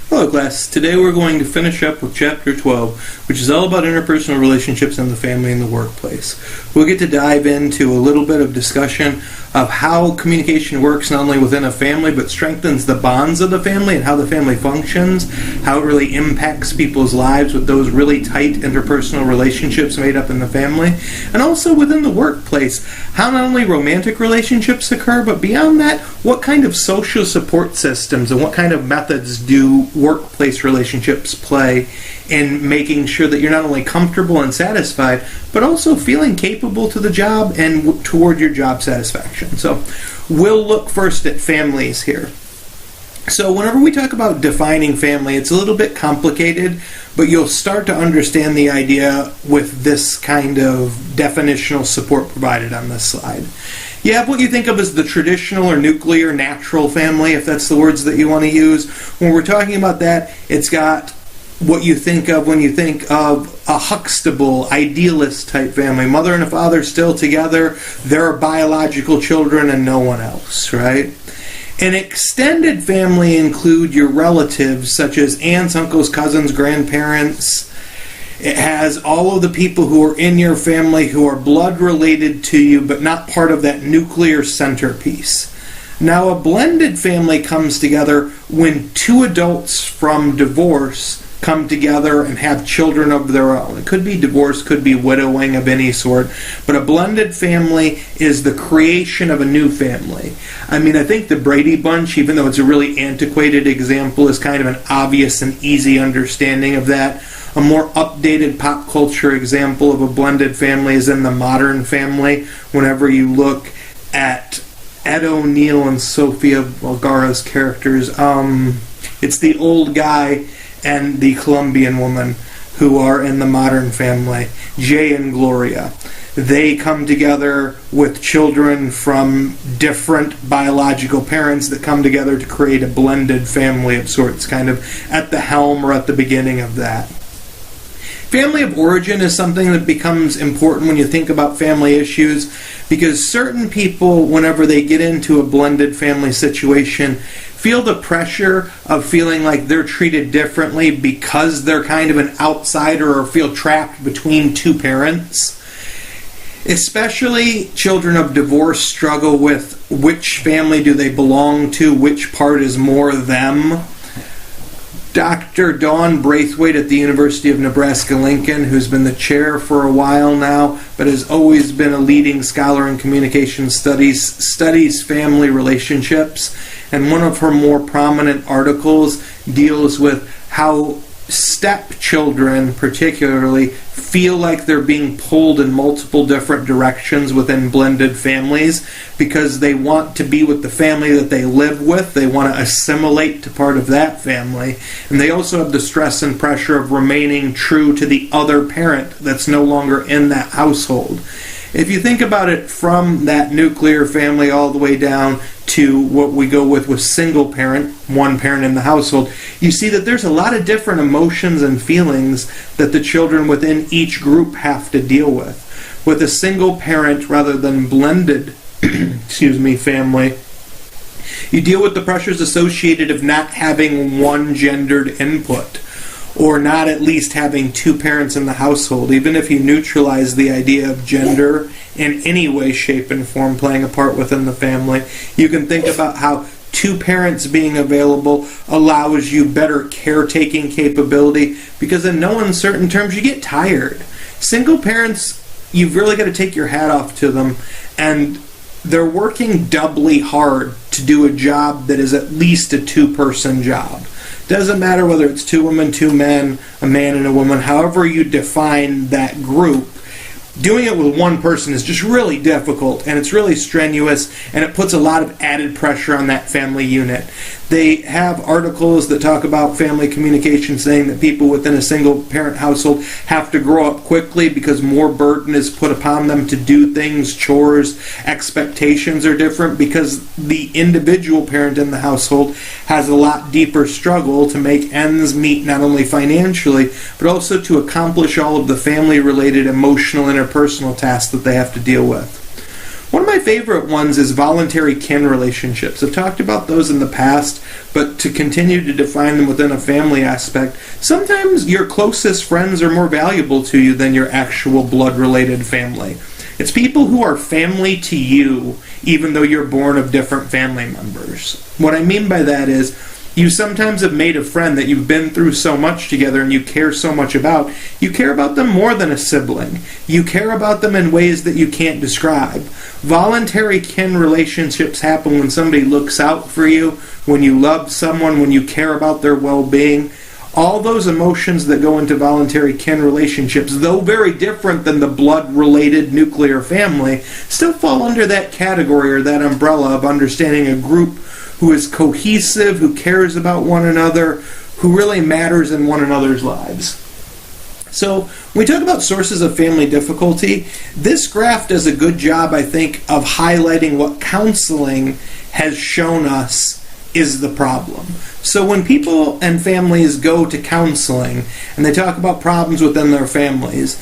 Hello class, today we're going to finish up with Chapter 12, which is all about interpersonal relationships in the family and the workplace. We'll get to dive into a little bit of discussion of how communication works not only within a family, but strengthens the bonds of the family and how the family functions, how it really impacts people's lives with those really tight interpersonal relationships made up in the family, and also within the workplace, how not only romantic relationships occur, but beyond that, what kind of social support systems and what kind of methods do workplace relationships play in making sure that you're not only comfortable and satisfied, but also feeling capable to the job and toward your job satisfaction. So we'll look first at families here. So whenever we talk about defining family, it's a little bit complicated, but you'll start to understand the idea with this kind of definitional support provided on this slide. You have what you think of as the traditional or nuclear natural family, if that's the words that you want to use. When we're talking about that, it's got what you think of when you think of a Huxtable, idealist type family. Mother and a father still together, there are biological children and no one else, right? An extended family include your relatives, such as aunts, uncles, cousins, grandparents. It has all of the people who are in your family who are blood related to you, but not part of that nuclear centerpiece. Now, a blended family comes together when two adults from divorce come together and have children of their own. It could be divorce, could be widowing of any sort, but a blended family is the creation of a new family. I mean, I think the Brady Bunch, even though it's a really antiquated example, is kind of an obvious and easy understanding of that. A more updated pop culture example of a blended family is in The Modern Family. Whenever you look at Ed O'Neill and Sofia Vergara's characters, it's the old guy and the Colombian woman who are in The Modern Family, Jay and Gloria. They come together with children from different biological parents that come together to create a blended family of sorts, kind of at the helm or at the beginning of that. Family of origin is something that becomes important when you think about family issues, because certain people, whenever they get into a blended family situation, feel the pressure of feeling like they're treated differently because they're kind of an outsider or feel trapped between two parents. Especially children of divorce struggle with which family do they belong to, which part is more them. Dr. Dawn Braithwaite at the University of Nebraska-Lincoln, who's been the chair for a while now, but has always been a leading scholar in communication studies, studies family relationships. And one of her more prominent articles deals with how stepchildren particularly feel like they're being pulled in multiple different directions within blended families because they want to be with the family that they live with. They want to assimilate to part of that family. And they also have the stress and pressure of remaining true to the other parent that's no longer in that household. If you think about it from that nuclear family all the way down to what we go with single parent, one parent in the household, you see that there's a lot of different emotions and feelings that the children within each group have to deal with. With a single parent rather than blended family, you deal with the pressures associated of not having one gendered input, or not at least having two parents in the household. Even if you neutralize the idea of gender in any way, shape, and form playing a part within the family, you can think about how two parents being available allows you better caretaking capability, because in no uncertain terms, you get tired. Single parents, you've really got to take your hat off to them, and they're working doubly hard to do a job that is at least a two-person job. Doesn't matter whether it's two women, two men, a man and a woman, however you define that group, doing it with one person is just really difficult, and it's really strenuous, and it puts a lot of added pressure on that family unit. They have articles that talk about family communication saying that people within a single parent household have to grow up quickly because more burden is put upon them to do things, chores, expectations are different, because the individual parent in the household has a lot deeper struggle to make ends meet, not only financially, but also to accomplish all of the family-related emotional interpersonal tasks that they have to deal with. One of my favorite ones is voluntary kin relationships. I've talked about those in the past, but to continue to define them within a family aspect, sometimes your closest friends are more valuable to you than your actual blood-related family. It's people who are family to you, even though you're born of different family members. What I mean by that is, you sometimes have made a friend that you've been through so much together and you care so much about. You care about them more than a sibling. You care about them in ways that you can't describe. Voluntary kin relationships happen when somebody looks out for you, when you love someone, when you care about their well-being. All those emotions that go into voluntary kin relationships, though very different than the blood-related nuclear family, still fall under that category or that umbrella of understanding a group who is cohesive, who cares about one another, who really matters in one another's lives. So, when we talk about sources of family difficulty, this graph does a good job, I think, of highlighting what counseling has shown us is the problem. So when people and families go to counseling and they talk about problems within their families,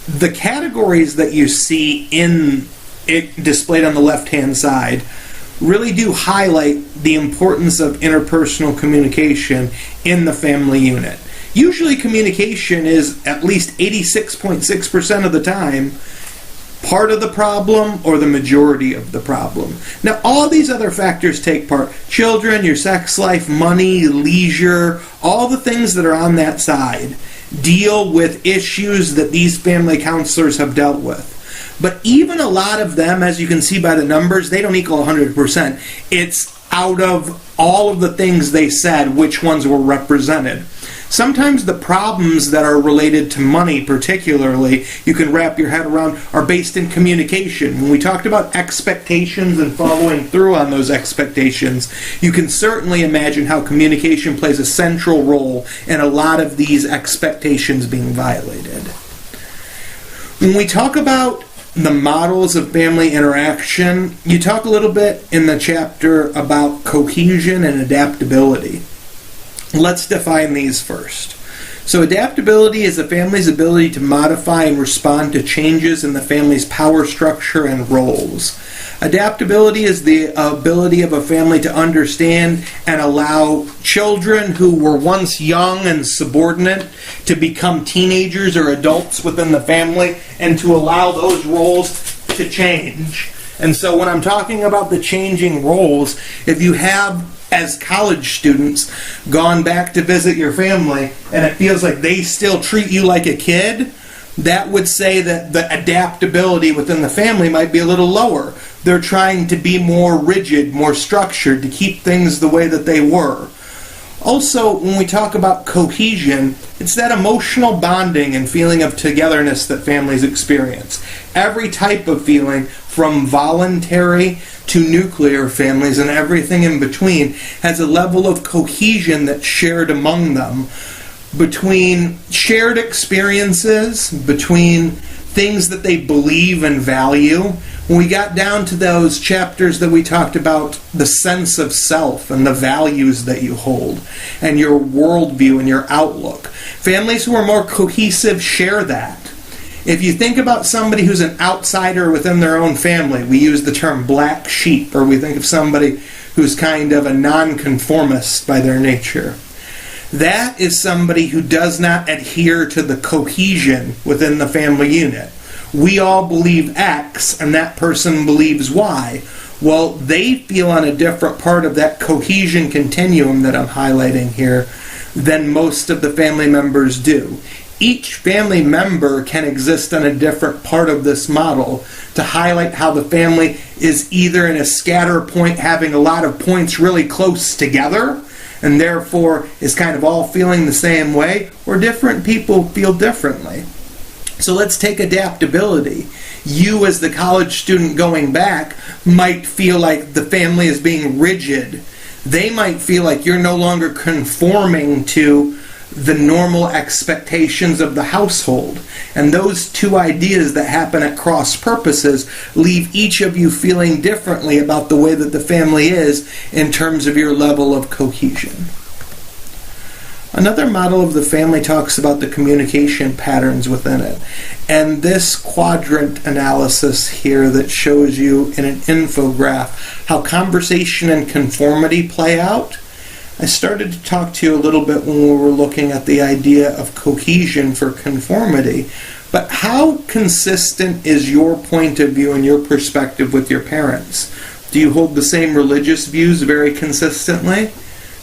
the categories that you see in it displayed on the left-hand side really do highlight the importance of interpersonal communication in the family unit. Usually communication is, at least 86.6% of the time, part of the problem or the majority of the problem. Now, all these other factors take part. Children, your sex life, money, leisure, all the things that are on that side deal with issues that these family counselors have dealt with. But even a lot of them, as you can see by the numbers, they don't equal 100%. It's out of all of the things they said, which ones were represented. Sometimes the problems that are related to money particularly, you can wrap your head around, are based in communication. When we talked about expectations and following through on those expectations, you can certainly imagine how communication plays a central role in a lot of these expectations being violated. When we talk about the models of family interaction, you talk a little bit in the chapter about cohesion and adaptability. Let's define these first. So adaptability is a family's ability to modify and respond to changes in the family's power structure and roles. Adaptability is the ability of a family to understand and allow children who were once young and subordinate to become teenagers or adults within the family and to allow those roles to change. And so when I'm talking about the changing roles, if you have, as college students, gone back to visit your family and it feels like they still treat you like a kid, that would say that the adaptability within the family might be a little lower. They're trying to be more rigid, more structured, to keep things the way that they were. Also, when we talk about cohesion, it's that emotional bonding and feeling of togetherness that families experience. Every type of feeling, from voluntary to nuclear families and everything in between, has a level of cohesion that's shared among them, between shared experiences, between things that they believe and value. When we got down to those chapters that we talked about the sense of self and the values that you hold and your worldview and your outlook, families who are more cohesive share that. If you think about somebody who's an outsider within their own family, we use the term black sheep, or we think of somebody who's kind of a nonconformist by their nature. That is somebody who does not adhere to the cohesion within the family unit. We all believe X, and that person believes Y. Well, they feel on a different part of that cohesion continuum that I'm highlighting here than most of the family members do. Each family member can exist on a different part of this model to highlight how the family is either in a scatter point, having a lot of points really close together, and therefore is kind of all feeling the same way, or different people feel differently. So let's take adaptability. You, as the college student going back, might feel like the family is being rigid. They might feel like you're no longer conforming to the normal expectations of the household. And those two ideas that happen at cross purposes leave each of you feeling differently about the way that the family is in terms of your level of cohesion. Another model of the family talks about the communication patterns within it. And this quadrant analysis here that shows you in an infograph how conversation and conformity play out. I started to talk to you a little bit when we were looking at the idea of cohesion for conformity. But how consistent is your point of view and your perspective with your parents? Do you hold the same religious views very consistently?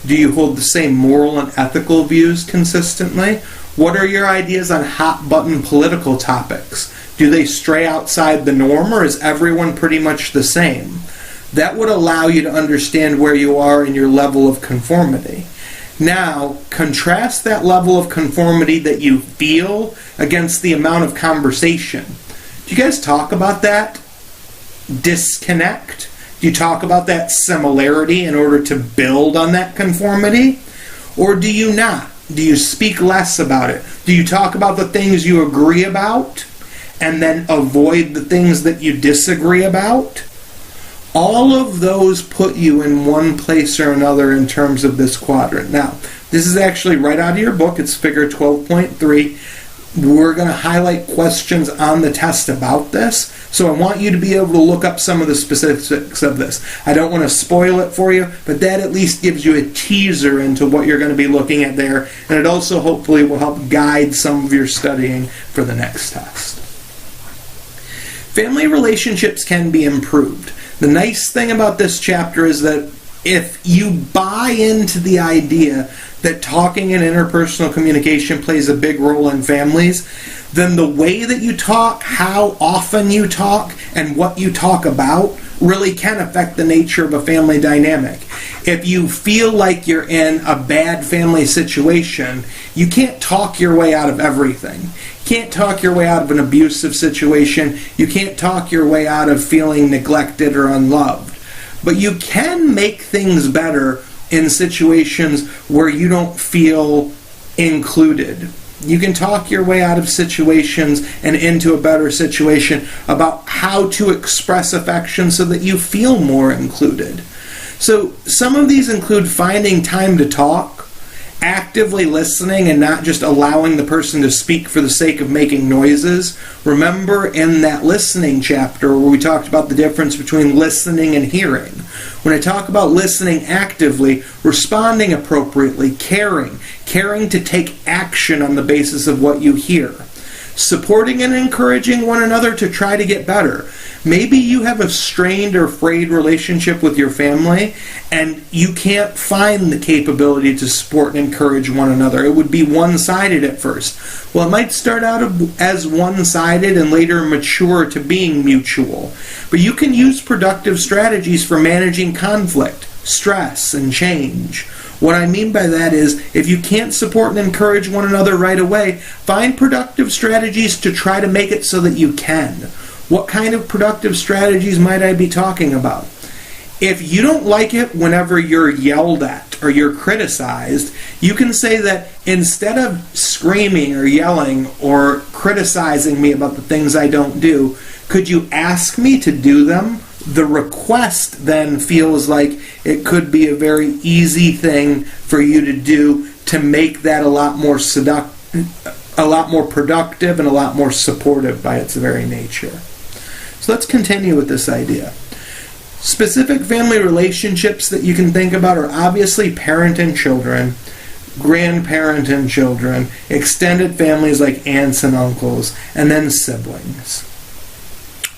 Do you hold the same moral and ethical views consistently? What are your ideas on hot-button political topics? Do they stray outside the norm, or is everyone pretty much the same? That would allow you to understand where you are in your level of conformity. Now, contrast that level of conformity that you feel against the amount of conversation. Do you guys talk about that disconnect? Do you talk about that similarity in order to build on that conformity? Or do you not? Do you speak less about it? Do you talk about the things you agree about and then avoid the things that you disagree about? All of those put you in one place or another in terms of this quadrant. Now, this is actually right out of your book. It's figure 12.3. We're going to highlight questions on the test about this, so I want you to be able to look up some of the specifics of this. I don't want to spoil it for you, but that at least gives you a teaser into what you're going to be looking at there, and it also hopefully will help guide some of your studying for the next test. Family relationships can be improved. The nice thing about this chapter is that if you buy into the idea that talking and interpersonal communication plays a big role in families, then the way that you talk, how often you talk, and what you talk about really can affect the nature of a family dynamic. If you feel like you're in a bad family situation, you can't talk your way out of everything. You can't talk your way out of an abusive situation. You can't talk your way out of feeling neglected or unloved. But you can make things better in situations where you don't feel included. You can talk your way out of situations and into a better situation about how to express affection so that you feel more included. So some of these include finding time to talk, actively listening and not just allowing the person to speak for the sake of making noises. Remember in that listening chapter where we talked about the difference between listening and hearing. When I talk about listening actively, responding appropriately, caring to take action on the basis of what you hear. Supporting and encouraging one another to try to get better. Maybe you have a strained or frayed relationship with your family and you can't find the capability to support and encourage one another. It would be one-sided at first. Well, it might start out as one-sided and later mature to being mutual. But you can use productive strategies for managing conflict, stress, and change. What I mean by that is, if you can't support and encourage one another right away, find productive strategies to try to make it so that you can. What kind of productive strategies might I be talking about? If you don't like it whenever you're yelled at or you're criticized, you can say that instead of screaming or yelling or criticizing me about the things I don't do, could you ask me to do them? The request then feels like it could be a very easy thing for you to do to make that a lot more productive and a lot more supportive by its very nature. So let's continue with this idea. Specific family relationships that you can think about are obviously parent and children, grandparent and children, extended families like aunts and uncles, and then siblings.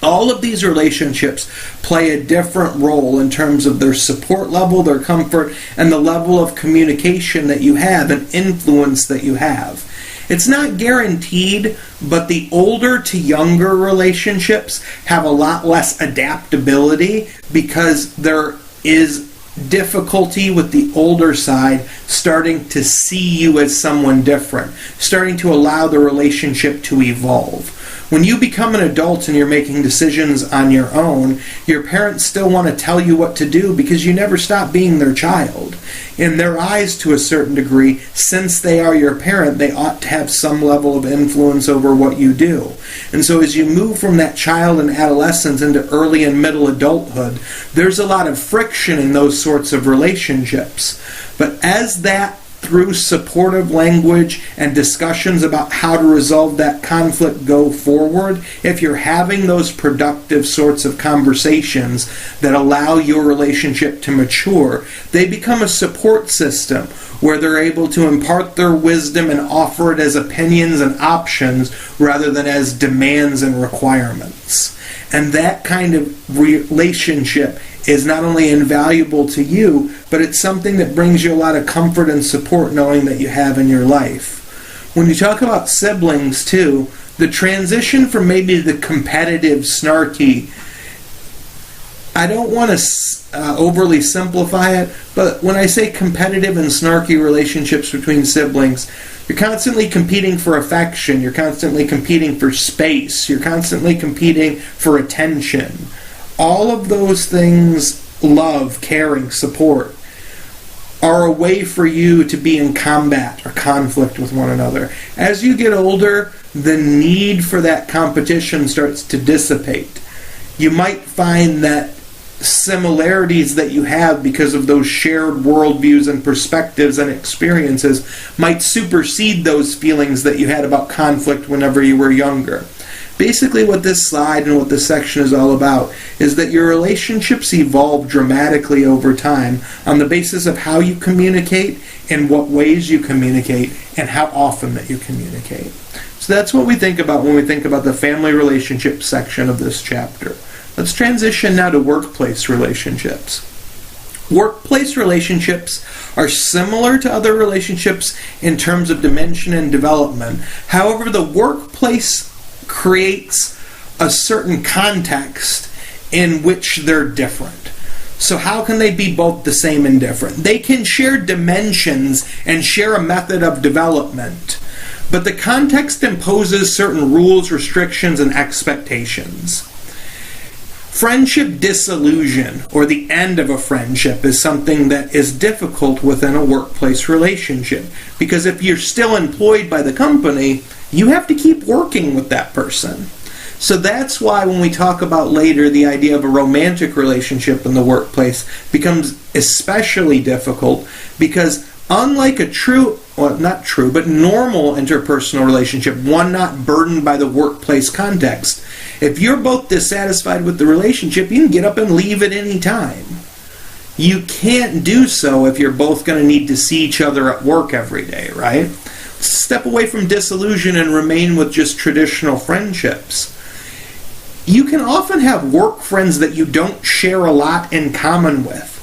All of these relationships play a different role in terms of their support level, their comfort, and the level of communication that you have and influence that you have. It's not guaranteed, but the older to younger relationships have a lot less adaptability because there is difficulty with the older side starting to see you as someone different, starting to allow the relationship to evolve. When you become an adult and you're making decisions on your own, your parents still want to tell you what to do because you never stop being their child. In their eyes, to a certain degree, since they are your parent, they ought to have some level of influence over what you do. And so as you move from that child and adolescence into early and middle adulthood, there's a lot of friction in those sorts of relationships. But as that through supportive language and discussions about how to resolve that conflict go forward, if you're having those productive sorts of conversations that allow your relationship to mature, they become a support system where they're able to impart their wisdom and offer it as opinions and options rather than as demands and requirements. And that kind of relationship is not only invaluable to you, but it's something that brings you a lot of comfort and support knowing that you have in your life. When you talk about siblings too, the transition from maybe the competitive, snarky, I don't want to overly simplify it, but when I say competitive and snarky relationships between siblings, you're constantly competing for affection, you're constantly competing for space, you're constantly competing for attention. All of those things, love, caring, support, are a way for you to be in combat or conflict with one another. As you get older, the need for that competition starts to dissipate. You might find that similarities that you have because of those shared worldviews and perspectives and experiences might supersede those feelings that you had about conflict whenever you were younger. Basically what this slide and what this section is all about is that your relationships evolve dramatically over time on the basis of how you communicate, in what ways you communicate, and how often that you communicate. So that's what we think about when we think about the family relationship section of this chapter. Let's transition now to workplace relationships. Workplace relationships are similar to other relationships in terms of dimension and development. However, the workplace creates a certain context in which they're different. So how can they be both the same and different? They can share dimensions and share a method of development, but the context imposes certain rules, restrictions, and expectations. Friendship disillusion, or the end of a friendship, is something that is difficult within a workplace relationship. Because if you're still employed by the company, you have to keep working with that person. So that's why when we talk about later the idea of a romantic relationship in the workplace becomes especially difficult, because unlike a normal interpersonal relationship, one not burdened by the workplace context, if you're both dissatisfied with the relationship, you can get up and leave at any time. You can't do so if you're both going to need to see each other at work every day, right? Step away from disillusion and remain with just traditional friendships. You can often have work friends that you don't share a lot in common with.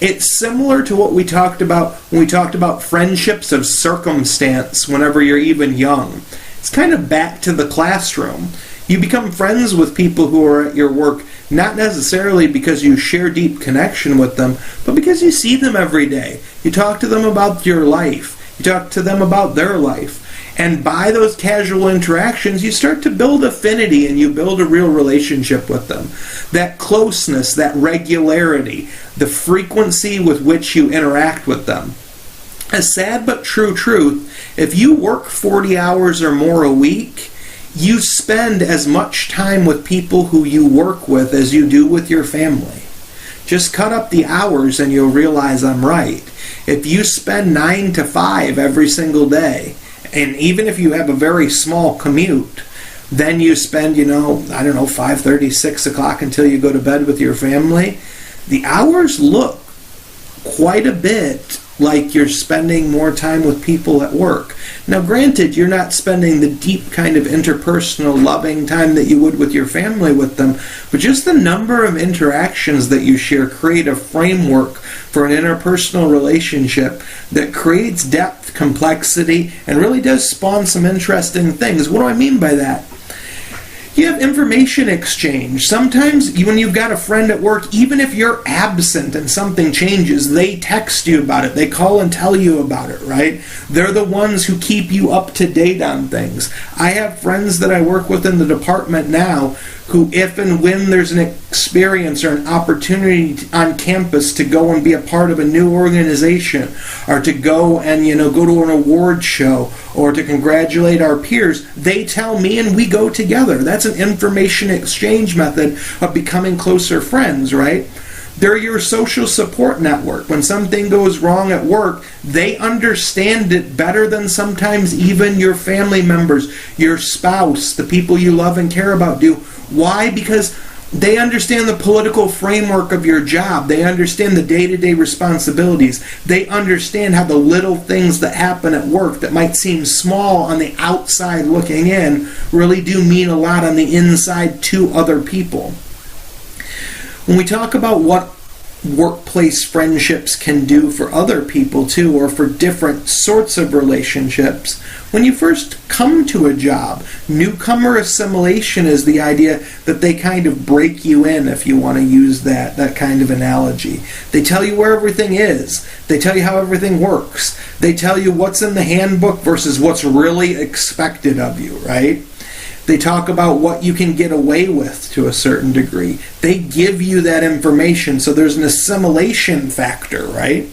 It's similar to what we talked about when we talked about friendships of circumstance whenever you're even young. It's kind of back to the classroom. You become friends with people who are at your work not necessarily because you share deep connection with them, but because you see them every day. You talk to them about your life. You talk to them about their life. And by those casual interactions, you start to build affinity and you build a real relationship with them. That closeness, that regularity, the frequency with which you interact with them. A sad but true truth, if you work 40 hours or more a week, you spend as much time with people who you work with as you do with your family. Just cut up the hours and you'll realize I'm right. If you spend 9 to 5 every single day, and even if you have a very small commute, then you spend, 5:30, 6 o'clock until you go to bed with your family, the hours look quite a bit like you're spending more time with people at work. Now granted, you're not spending the deep kind of interpersonal loving time that you would with your family with them, but just the number of interactions that you share create a framework for an interpersonal relationship that creates depth, complexity, and really does spawn some interesting things. What do I mean by that? You have information exchange. Sometimes when you've got a friend at work, even if you're absent and something changes, they text you about it. They call and tell you about it, right? They're the ones who keep you up to date on things. I have friends that I work with in the department now who, if and when there's an experience or an opportunity on campus to go and be a part of a new organization, or to go and go to an award show, or to congratulate our peers, they tell me and we go together. That's an information exchange method of becoming closer friends, right? They're your social support network. When something goes wrong at work, they understand it better than sometimes even your family members, your spouse, the people you love and care about do. Why? Because they understand the political framework of your job. They understand the day-to-day responsibilities. They understand how the little things that happen at work that might seem small on the outside looking in really do mean a lot on the inside to other people. When we talk about what workplace friendships can do for other people too, or for different sorts of relationships, when you first come to a job, newcomer assimilation is the idea that they kind of break you in, if you want to use that kind of analogy. They tell you where everything is. They tell you how everything works. They tell you what's in the handbook versus what's really expected of you, right? They talk about what you can get away with to a certain degree. They give you that information, so there's an assimilation factor, right?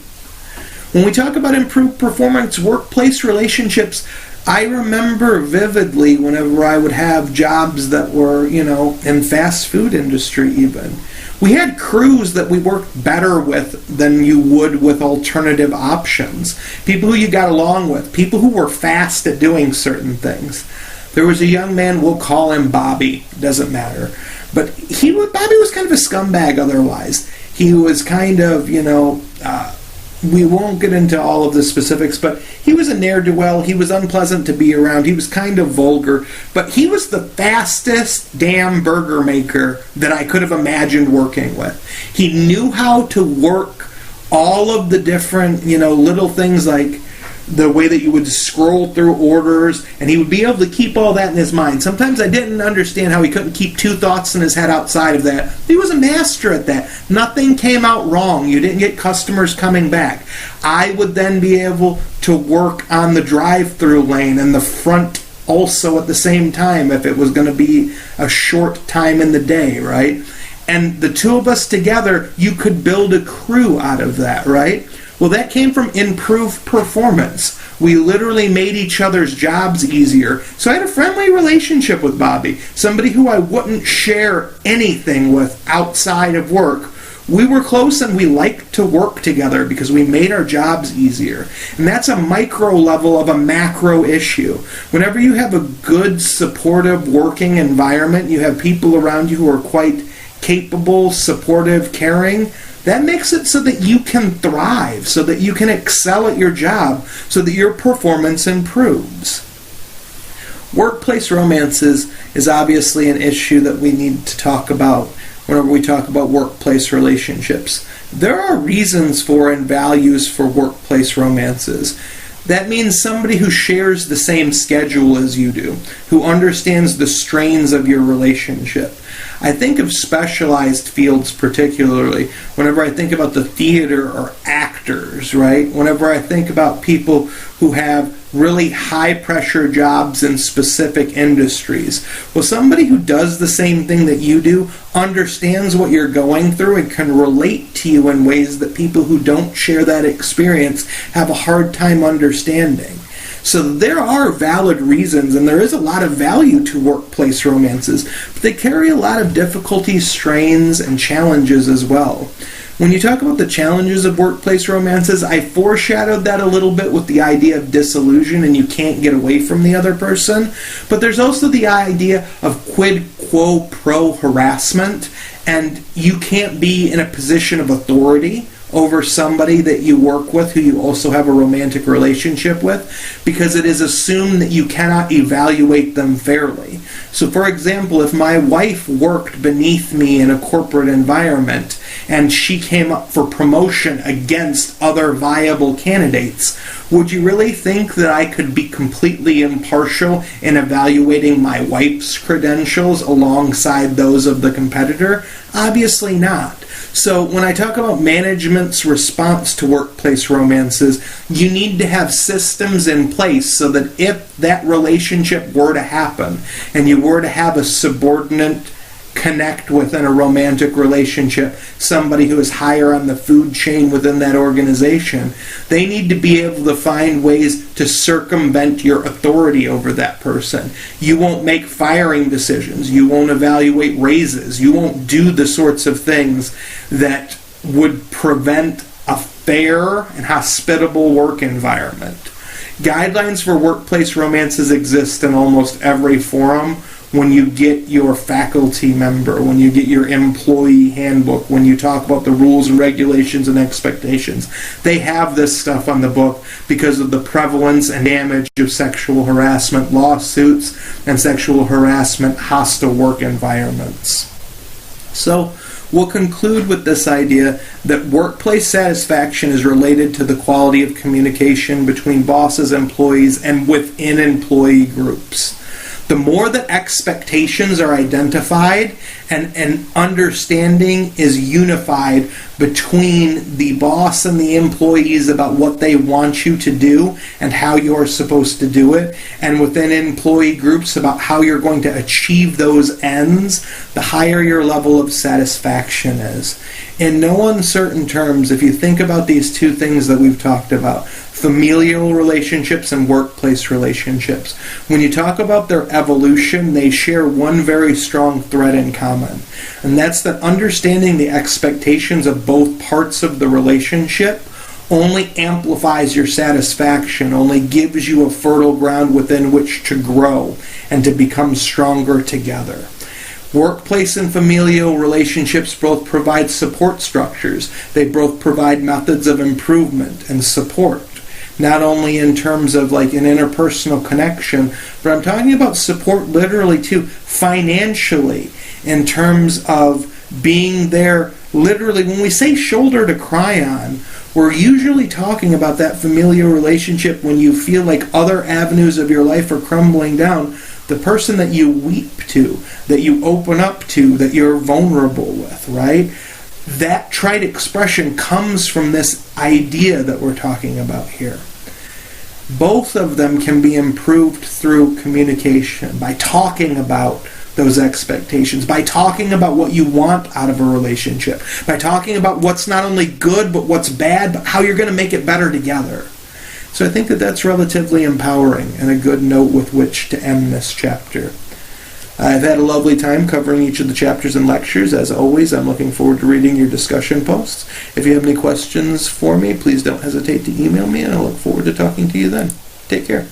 When we talk about improved performance workplace relationships, I remember vividly whenever I would have jobs that were, in fast food industry even. We had crews that we worked better with than you would with alternative options. People who you got along with, people who were fast at doing certain things. There was a young man, we'll call him Bobby, doesn't matter. But Bobby was kind of a scumbag otherwise. He was kind of, we won't get into all of the specifics, but he was a ne'er-do-well. He was unpleasant to be around. He was kind of vulgar. But he was the fastest damn burger maker that I could have imagined working with. He knew how to work all of the different, little things like the way that you would scroll through orders, and he would be able to keep all that in his mind. Sometimes I didn't understand how he couldn't keep two thoughts in his head outside of that. He was a master at that. Nothing came out wrong. You didn't get customers coming back. I would then be able to work on the drive-through lane and the front also at the same time if it was going to be a short time in the day, right? And the two of us together, you could build a crew out of that, right? Well, that came from improved performance. We literally made each other's jobs easier. So I had a friendly relationship with Bobby, somebody who I wouldn't share anything with outside of work. We were close and we liked to work together because we made our jobs easier. And that's a micro level of a macro issue. Whenever you have a good, supportive working environment, you have people around you who are quite capable, supportive, caring, that makes it so that you can thrive, so that you can excel at your job, so that your performance improves. Workplace romances is obviously an issue that we need to talk about whenever we talk about workplace relationships. There are reasons for and values for workplace romances. That means somebody who shares the same schedule as you do, who understands the strains of your relationship. I think of specialized fields particularly whenever I think about the theater or actors, right? Whenever I think about people who have really high-pressure jobs in specific industries. Well, somebody who does the same thing that you do understands what you're going through and can relate to you in ways that people who don't share that experience have a hard time understanding. So there are valid reasons, and there is a lot of value to workplace romances, but they carry a lot of difficulties, strains, and challenges as well. When you talk about the challenges of workplace romances, I foreshadowed that a little bit with the idea of disillusion and you can't get away from the other person, but there's also the idea of quid quo pro harassment, and you can't be in a position of authority over somebody that you work with who you also have a romantic relationship with, because it is assumed that you cannot evaluate them fairly. So for example, if my wife worked beneath me in a corporate environment and she came up for promotion against other viable candidates, would you really think that I could be completely impartial in evaluating my wife's credentials alongside those of the competitor? Obviously not. So when I talk about management's response to workplace romances, you need to have systems in place so that if that relationship were to happen and you were to have a subordinate connect within a romantic relationship, somebody who is higher on the food chain within that organization, they need to be able to find ways to circumvent your authority over that person. You won't make firing decisions. You won't evaluate raises. You won't do the sorts of things that would prevent a fair and hospitable work environment. Guidelines for workplace romances exist in almost every forum. When you get your faculty member, when you get your employee handbook, when you talk about the rules and regulations and expectations, they have this stuff on the book because of the prevalence and damage of sexual harassment lawsuits and sexual harassment hostile work environments. So we'll conclude with this idea that workplace satisfaction is related to the quality of communication between bosses, employees, and within employee groups. The more that expectations are identified and understanding is unified between the boss and the employees about what they want you to do and how you're supposed to do it, and within employee groups about how you're going to achieve those ends, the higher your level of satisfaction is. In no uncertain terms, if you think about these two things that we've talked about, familial relationships and workplace relationships, when you talk about their evolution, they share one very strong thread in common, and that's that understanding the expectations of both parts of the relationship only amplifies your satisfaction, only gives you a fertile ground within which to grow and to become stronger together. Workplace and familial relationships both provide support structures. They both provide methods of improvement and support. Not only in terms of like an interpersonal connection, but I'm talking about support literally too, financially, in terms of being there literally. When we say shoulder to cry on, we're usually talking about that familial relationship when you feel like other avenues of your life are crumbling down. The person that you weep to, that you open up to, that you're vulnerable with, right? That trite expression comes from this idea that we're talking about here. Both of them can be improved through communication, by talking about those expectations, by talking about what you want out of a relationship, by talking about what's not only good but what's bad, but how you're going to make it better together. So I think that that's relatively empowering and a good note with which to end this chapter. I've had a lovely time covering each of the chapters and lectures. As always, I'm looking forward to reading your discussion posts. If you have any questions for me, please don't hesitate to email me, and I look forward to talking to you then. Take care.